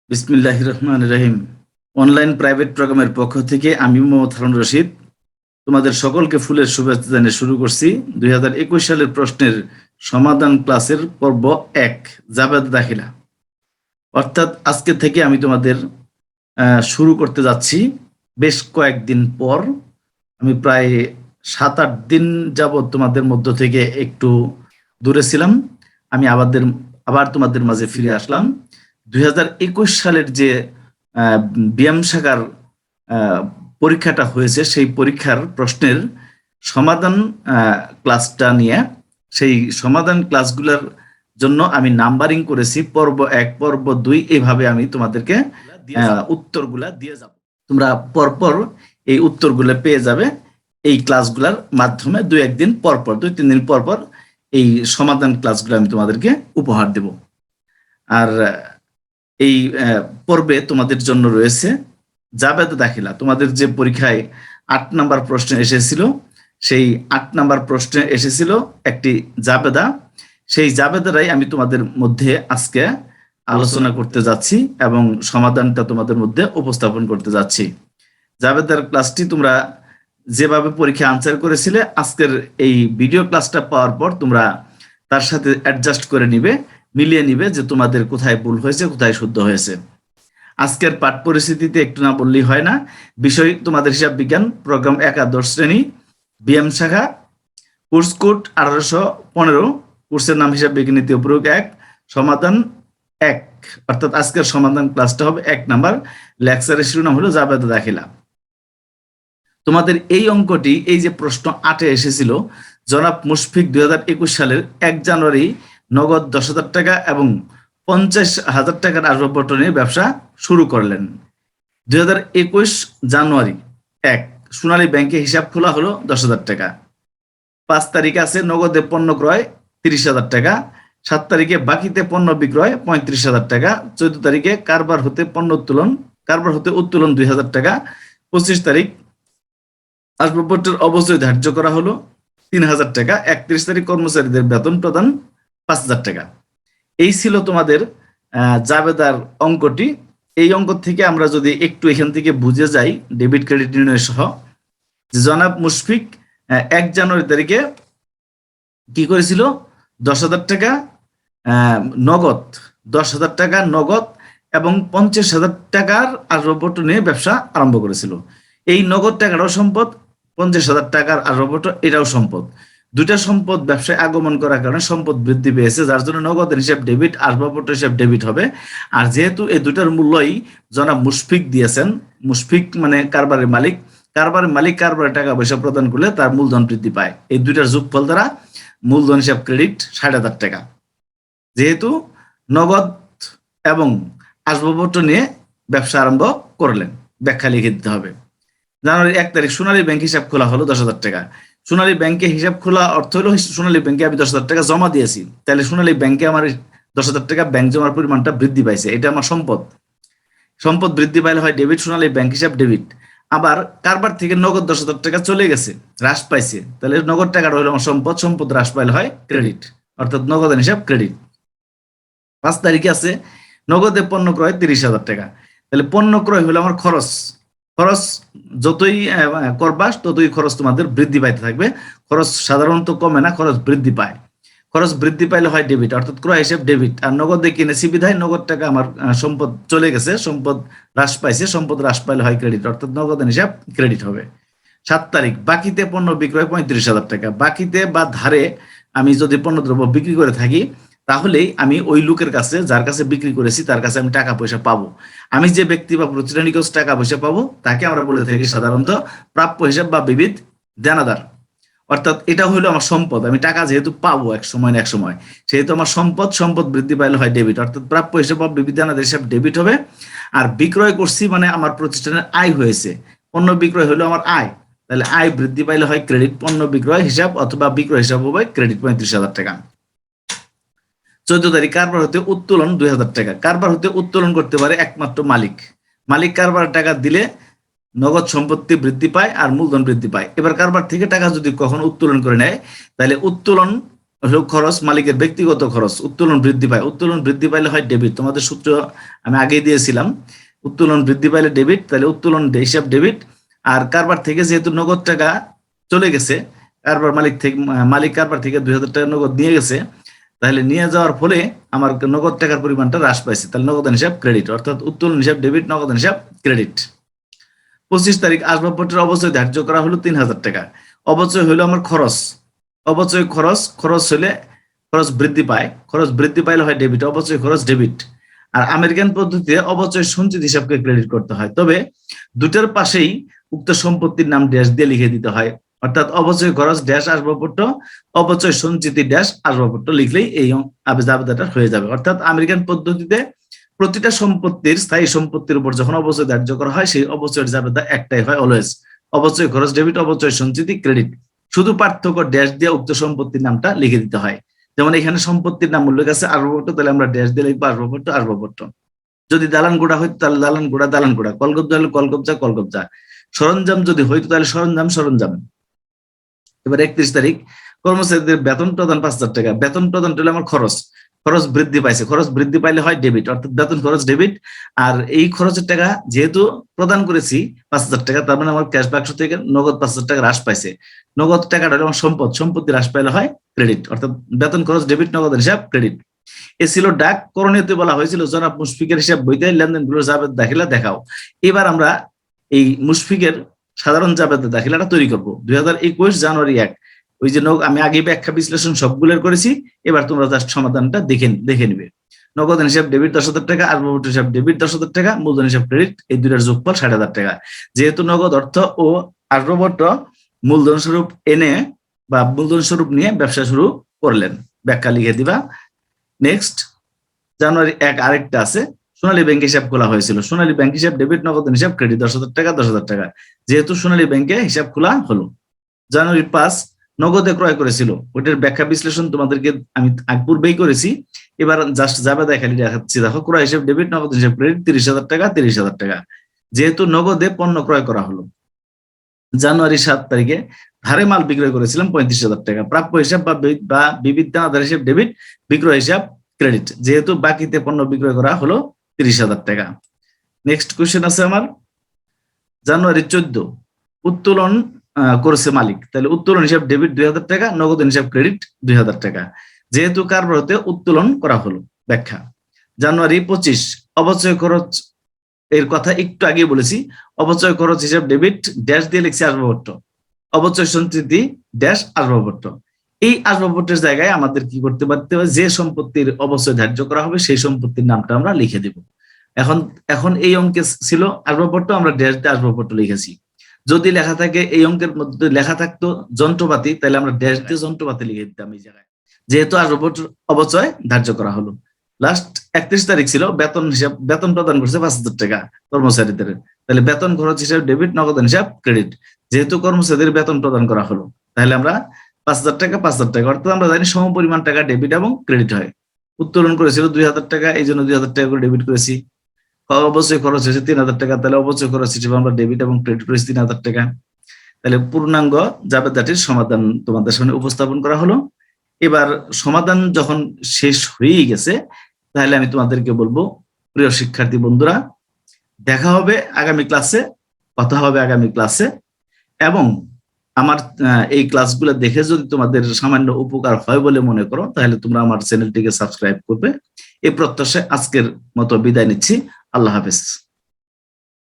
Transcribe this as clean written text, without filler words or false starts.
বিসমিল্লাহির রহমানির রহিম। Online private প্রোগ্রামের পক্ষ থেকে আমি মোহাম্মদ হারুন রশিদ তোমাদের সকলকে ফুলের শুভেচ্ছা জানিয়ে শুরু করছি 2021 সালের প্রশ্নের সমাধান ক্লাসের পর্ব 1 জাবেদ দাখিলা। অর্থাৎ আজকে থেকে আমি তোমাদের শুরু করতে যাচ্ছি। বেশ কয়েকদিন পর আমি প্রায় 7-8 দিন যাবৎ তোমাদের মধ্য থেকে একটু দূরে ছিলাম। আমি আবার তোমাদের মাঝে ফিরে আসলাম। 2021 সালের যে বিএম শাখার পরীক্ষাটা হয়েছে সেই পরীক্ষার প্রশ্নের সমাধান ক্লাসটা নিয়ে, সেই সমাধান ক্লাসগুলোর জন্য আমি নাম্বারিং করেছি পর্ব 1 পর্ব 2 এইভাবে আমি তোমাদেরকে উত্তরগুলা দিয়ে যাব। তোমরা পরপর এই উত্তরগুলো পেয়ে যাবে এই ক্লাসগুলোর মাধ্যমে। 2-1 দিন পরপর 2-3 দিন পরপর এই সমাধান ক্লাসগুলো আমি তোমাদেরকে উপহার দেব। আর এই পর্বে তোমাদের জন্য রয়েছে জাবেদ দাখিলা। তোমাদের যে পরীক্ষায় 8 নাম্বার প্রশ্ন এসেছিল, সেই 8 নাম্বার প্রশ্নে এসেছিল একটি জাবেদা। সেই জাবেদারাই আমি তোমাদের মধ্যে আজকে আলোচনা করতে যাচ্ছি এবং সমাধানটা তোমাদের মধ্যে উপস্থাপন করতে যাচ্ছি। জাবেদার ক্লাসটি তোমরা যেভাবে পরীক্ষা আনসার করেছিলে, আজকের এই ভিডিও ক্লাসটা পাওয়ার পর তোমরা তার সাথে অ্যাডজাস্ট করে নিবে, মিলিয়ে নিবে যে তোমাদের কোথায় ভুল হয়েছে, কোথায় শুদ্ধ হয়েছে। আজকের পাঠ পরিস্থিতিতে একটু না বললেই হয় না। বিষয় তোমাদের হিসাব বিজ্ঞান প্রোগ্রাম 11 শ্রেণী বিএম শাখা, কোর্স কোড 1815, কোর্সের নাম হিসাব বিজ্ঞান নীতি প্রয়োগ 1, সমাধান 1। অর্থাৎ আজকের সমাধান ক্লাসটা হবে 1 নাম্বার। লেকচারের শিরোনাম হলো জাবেদ দাখিলা। তোমাদের এই অঙ্কটি, এই যে প্রশ্ন 8-এ এসেছিল, জনাব মুশফিক 2021 সালের 1 জানুয়ারি নগদ 10,000 টাকা এবং 50,000 টাকার আসবাবপত্র নিয়ে ব্যবসা শুরু করলেন। 2021 জানুয়ারি 1 সোনালী ব্যাংকে হিসাব খোলা হলো 10,000 টাকা। 5 তারিখ আছে নগদে পণ্য ক্রয় 30,000 টাকা। 7 তারিখে বাকিতে পণ্য বিক্রয় 35,000 টাকা। 14 তারিখে কারবার হতে উত্তোলন 2,000 টাকা। 25 তারিখ আসবাবপত্রের অবশ্যই ধার্য করা হলো 3,000 টাকা। 31 তারিখ কর্মচারীদের বেতন প্রদান 5,000 টাকা। এই ছিল তোমাদের জাবেদার অঙ্কটি। এই অঙ্ক থেকে আমরা যদি একটু এখান থেকে বুঝে যাই, ডেবিট ক্রেডিট নির্ণয় সহ, জনাব মুশফিক 1 জানুয়ারি তারিখে কি করেছিল, 10,000 টাকা নগদ, 10,000 টাকা নগদ এবং 50,000 টাকার আসবাবপত্র নিয়ে ব্যবসা আরম্ভ করেছিল। এই নগদ টাকাটাও সম্পদ, 50,000 টাকার আসবাবপত্র এটাও সম্পদ। দুইটা সম্পদ ব্যবসায় আগমন করার কারণে সম্পদ বৃদ্ধি পেয়েছে, যার জন্য নগদের হিসাব ডেবিট, আসবাবপত্র হিসাব ডেবিট হবে। আর যেহেতু এই দুটার মূল্যই জনাব মুশফিক দিয়েছেন, মুশফিক মানে কারবারের মালিক, কারবারের টাকা পয়সা প্রদান করলে তার মূলধন বৃদ্ধি পায়। এই দুইটার যোগফল দ্বারা মূলধন হিসাব ক্রেডিট 60,000 টাকা। যেহেতু নগদ এবং আসবাবপত্র নিয়ে ব্যবসা আরম্ভ করলেন, ব্যাখ্যা লিখে দিতে হবে। জানুয়ারি 1 তারিখ সোনালী ব্যাংক হিসাব খোলা হলো 10,000 টাকা। সোনালী ব্যাংকে হিসাব খোলা অর্থ হলো সোনালী ব্যাংকে আমি 10,000 টাকা জমা দিয়েছি, তাহলে সোনালী ব্যাংকে আমার 10,000 টাকা ব্যাংক জমার পরিমাণটা বৃদ্ধি পাইছে, এটা আমার সম্পদ। সম্পদ বৃদ্ধি পাইলে হয় ডেবিট, সোনালী ব্যাংক হিসাব ডেবিট। আবার কারবার থেকে নগদ 10,000 টাকা চলে গেছে, হ্রাস পাইছে, তাহলে নগদ টাকাটা হলো আমার সম্পদ, সম্পদ হ্রাস পাইলে হয় ক্রেডিট, অর্থাৎ নগদের হিসাব ক্রেডিট। 5 তারিখে আছে নগদে পণ্য ক্রয় 30,000 টাকা, তাহলে পণ্য ক্রয় হলো আমার খরচ। খরচ যতই করবা ততই খরচ তোমাদের বৃদ্ধি পাইতে থাকবে। খরচ সাধারণত কমে না, খরচ বৃদ্ধি পায়। খরচ বৃদ্ধি পাইলে হয় ডেবিট, অর্থাৎ ক্রয় হিসাব ডেবিট। আর নগদে কিনেছি বিধায় নগদ টাকা আমার সম্পদ চলে গেছে, সম্পদ হ্রাস পাইছে, সম্পদ হ্রাস পাইলে হয় ক্রেডিট, অর্থাৎ নগদ হিসাব ক্রেডিট হবে। 7 তারিখ বাকিতে পণ্য বিক্রয় 35,000 টাকা। বাকিতে বা ধারে আমি যদি পণ্যদ্রব্য বিক্রি করে থাকি, তাহলেই আমি ওই লোকের কাছে, যার কাছে বিক্রি করেছি, তার কাছে আমি টাকা পয়সা পাবো। আমি যে ব্যক্তি বা প্রতিষ্ঠানের কাছে টাকা পয়সা পাবো তাকে আমরা বলে থাকি সাধারণত প্রাপ্য হিসাব বা বিবিধ দেনাদার। অর্থাৎ এটা হলো আমার সম্পদ, আমি টাকা যেহেতু পাবো এক সময় না এক সময়, সেহেতু আমার সম্পদ, সম্পদ বৃদ্ধি পাইলে হয় ডেবিট, অর্থাৎ প্রাপ্য হিসাব বা বিবিধ দেনাদার হিসাব ডেবিট হবে। আর বিক্রয় করছি মানে আমার প্রতিষ্ঠানের আয় হয়েছে, পণ্য বিক্রয় হলো আমার আয়, তাহলে আয় বৃদ্ধি পাইলে হয় ক্রেডিট, পণ্য বিক্রয় হিসাব অথবা বিক্রয় হিসাব হবে ক্রেডিট 35,000 টাকা। 14 তারিখ কারবার হতে উত্তোলন 2,000 টাকা। কারবার হতে উত্তোলন করতে পারে একমাত্র মালিক। মালিক কারবার টাকা দিলে নগদ সম্পত্তি বৃদ্ধি পায় আর মূলধন বৃদ্ধি পায়। এবার কারবার থেকে টাকা যদি কখনো উত্তোলন করে নেয়, তাহলে উত্তোলন হলো খরচ, মালিকের ব্যক্তিগত খরচ। উত্তোলন বৃদ্ধি পায়, উত্তোলন বৃদ্ধি পাইলে হয় ডেবিট। তোমাদের সূত্র আমি আগেই দিয়েছিলাম, উত্তোলন বৃদ্ধি পাইলে ডেবিট, তাহলে উত্তোলন হিসাব ডেবিট। আর কারবার থেকে যেহেতু নগদ টাকা চলে গেছে, কারবার মালিক কারবার থেকে 2000 টাকা নগদ নিয়ে গেছে, তাহলে নিয়ে যাওয়ার ফলে আমার নগদ টাকার পরিমাণটা হ্রাস পাইছে, তাহলে নগদান হিসাব ক্রেডিট, অর্থাৎ উত্তোলন হিসাব ডেবিট, নগদান হিসাব ক্রেডিট। 25 তারিখ আসবাবপত্রের অবচয় ধার্য করা হলো 3000 টাকা। অবচয় হলো আমার খরচ, অবচয় খরচ, খরচ হলে খরচ বৃদ্ধি পায়, খরচ বৃদ্ধি পাইলে হয় ডেবিট, অবচয় খরচ ডেবিট। আর আমেরিকান পদ্ধতিতে অবচয় সঞ্চিত হিসাবকে ক্রেডিট করতে হয়, তবে দুটার পাশেই উক্ত সম্পত্তির নাম ড্যাশ দিয়ে লিখে দিতে হয়, অর্থাৎ অবচয় খরচ ড্যাশ আসবাবপত্র, অবচয় সঞ্চিতি ড্যাশ আসবাবপত্র লিখলেই এই জাবেদাটা হয়ে যাবে। অর্থাৎ আমেরিকান পদ্ধতিতে প্রতিটা সম্পত্তির, স্থায়ী সম্পত্তির উপর যখন অবচয় ধার্য করা হয়, সেই অবচয়ের জাবেদা একটাই হয় অলওয়েজ, অবচয় খরচ ডেবিট, অবচয় সঞ্চিতি ক্রেডিট। শুধু পার্থক্য ড্যাশ দিয়ে উক্ত সম্পত্তির নামটা লিখে দিতে হয়। যেমন এখানে সম্পত্তির নাম উল্লেখ আছে আসবাবপত্র, তাহলে আমরা ড্যাশ দিয়ে লিখবো আসবাবপত্র, আসবাবপত্র। যদি দালান গোড়া হইতো তাহলে দালান গোড়া, দালান গোড়া। কলকবজা হলে কলকবজা, কলকবজা। সরঞ্জাম যদি হইতো তাহলে সরঞ্জাম, সরঞ্জাম। এবার 31 তারিখ কর্মচারীদের বেতন প্রদান 5000 টাকা। বেতন প্রদান হলে আমার খরচ, খরচ বৃদ্ধি পাইছে, খরচ বৃদ্ধি পাইলে হয় ডেবিট, অর্থাৎ বেতন খরচ ডেবিট। আর এই খরচের টাকা যেহেতু প্রদান করেছি 5000 টাকা, তার মানে আমার ক্যাশ বাক্স থেকে নগদ 5000 টাকা হ্রাস পাইছে। নগদ টাকাটা হলো আমার সম্পদ, সম্পত্তি হ্রাস পাইলে হয় ক্রেডিট, অর্থাৎ বেতন খরচ ডেবিট, নগদ হিসাব ক্রেডিট। এ ছিল ডাক। করণীয়তে বলা হয়েছিল জনাব মুশফিকের হিসাব বইতে লেনদেনগুলো জাবেদ দাখিলা দেখাও। এবার আমরা এই মুশফিকের সাধারণ জাবেদ দাখিলাটা তৈরি করব। 2021 জানুয়ারি 1। ওই যে আমি আগে ব্যাখ্যা বিশ্লেষণ সবগুলোর করেছি, এবার তোমরা জাস্ট সমাধানটা দেখে নিবে। নগদ হিসাব ডেবিট 10,000 টাকা, আসবাবপত্র হিসাব ডেবিট 10,000 টাকা, মূলধন হিসাব ক্রেডিট, এই দুটার যোগফল 60,000 টাকা। যেহেতু নগদ অর্থ ও আসবাবপত্র মূলধন স্বরূপ এনে বা মূলধন স্বরূপ নিয়ে ব্যবসা শুরু করলেন, ব্যাখ্যা লিখে দিবা। নেক্সট জানুয়ারি 1 আরেকটা আছে, সোনালী ব্যাংক হিসাব খোলা হয়েছিল। সোনালী ব্যাংক হিসাব ডেবিট, নগদ হিসাব ক্রেডিট 10,000 টাকা, 10,000 টাকা। যেহেতু সোনালী ব্যাংকে হিসাব খোলা হলো। জানুয়ারি 5 নগদে ক্রয় করেছিল, ওটার ব্যাখ্যা বিশ্লেষণ তোমাদেরকে আমি পূর্বেই করেছি। এবার জাস্ট জাবেদা খালি দেখাচ্ছি, দেখো ক্রয় হিসাব ডেবিট, নগদ হিসাব ক্রেডিট 30,000 টাকা, 30,000 টাকা। যেহেতু নগদে পণ্য ক্রয় করা হলো। জানুয়ারি 7 তারিখে ধারে মাল বিক্রয় করেছিলাম 35,000 টাকা। প্রাপ্য হিসাব বা বিবিধ দানাদার হিসাব ডেবিট, বিক্রয় হিসাব ক্রেডিট। যেহেতু বাকিতে পণ্য বিক্রয় করা হলো 30,000 টাকা। নেক্সট কোশ্চেন আছে আমার, জানুয়ারি 14 উত্তোলন করেছে মালিক, তাহলে উত্তোলন হিসাব ডেবিট 2,000 টাকা, নগদ হিসাব ক্রেডিট 2,000 টাকা। যেহেতু কারবারতে উত্তোলন করা হলো, ব্যাখ্যা। জানুয়ারি 25 অবচয় খরচ এর কথা একটু আগে বলেছি, অবচয় খরচ হিসাব ডেবিট, ড্যাশ দিয়ে লিখছি আসবাবপত্র, অবচয় সঞ্চিতি ড্যাশ আসবাবপত্র। এই আসবাবপত্রের জায়গায় আমাদের কি করতে পারতে হবে, যে সম্পত্তির অবচয় ধার্য করা হবে সেই সম্পত্তির নামটা আমরা লিখে দেব। এখন এই অঙ্কে ছিল আসবাবপত্র, আমরা ড্যাশ দিয়ে আসবাবপত্র লিখেছি। যদি লেখা থাকে এই অঙ্কের মধ্যে লেখা থাকতো যন্ত্রপাতি, তাহলে আমরা ড্যাশ দিয়ে যন্ত্রপাতি লিখে দিতাম এই জায়গায়, যেহেতু আসবাবপত্র অবচয় ধার্য করা হলো। লাস্ট 31 তারিখ ছিল বেতন হিসাব, বেতন প্রদান করছে 5,000 টাকা কর্মচারীদের, তাহলে বেতন খরচ হিসাব ডেবিট, নগদ হিসাব ক্রেডিট। যেহেতু কর্মচারীদের বেতন প্রদান করা হলো, তাহলে আমরা 5,000 টাকা, 5,000 টাকা, অর্থাৎ আমরা জানি সম পরিমাণ টাকা ডেবিট এবং ক্রেডিট হয়। উত্তোলন করেছিল 2,000 টাকা, এই জন্য 2,000 টাকা করে ডেবিট করেছি। অবশ্যই খরচ হয়েছে 3,000 টাকা, তাহলে অবশ্যই খরচ হিসেবে আমরা ডেবিট এবং ক্রেডিট করেছি 3,000 টাকা। তাহলে পূর্ণাঙ্গ জাবেদাটির সমাধান তোমাদের সামনে উপস্থাপন করা হলো। এবার সমাধান যখন শেষ হয়ে গেছে, তাহলে আমি তোমাদেরকে বলবো, প্রিয় শিক্ষার্থী বন্ধুরা, দেখা হবে আগামী ক্লাসে, কথা হবে আগামী ক্লাসে। এবং আমার এই ক্লাসগুলো দেখে যদি তোমাদের সামান্য উপকার হয় বলে মনে করো, তাহলে তোমরা আমার চ্যানেলটিকে সাবস্ক্রাইব করবে। এই প্রত্যাশায় আজকের মতো বিদায় নিচ্ছি। আল্লাহ হাফেজ।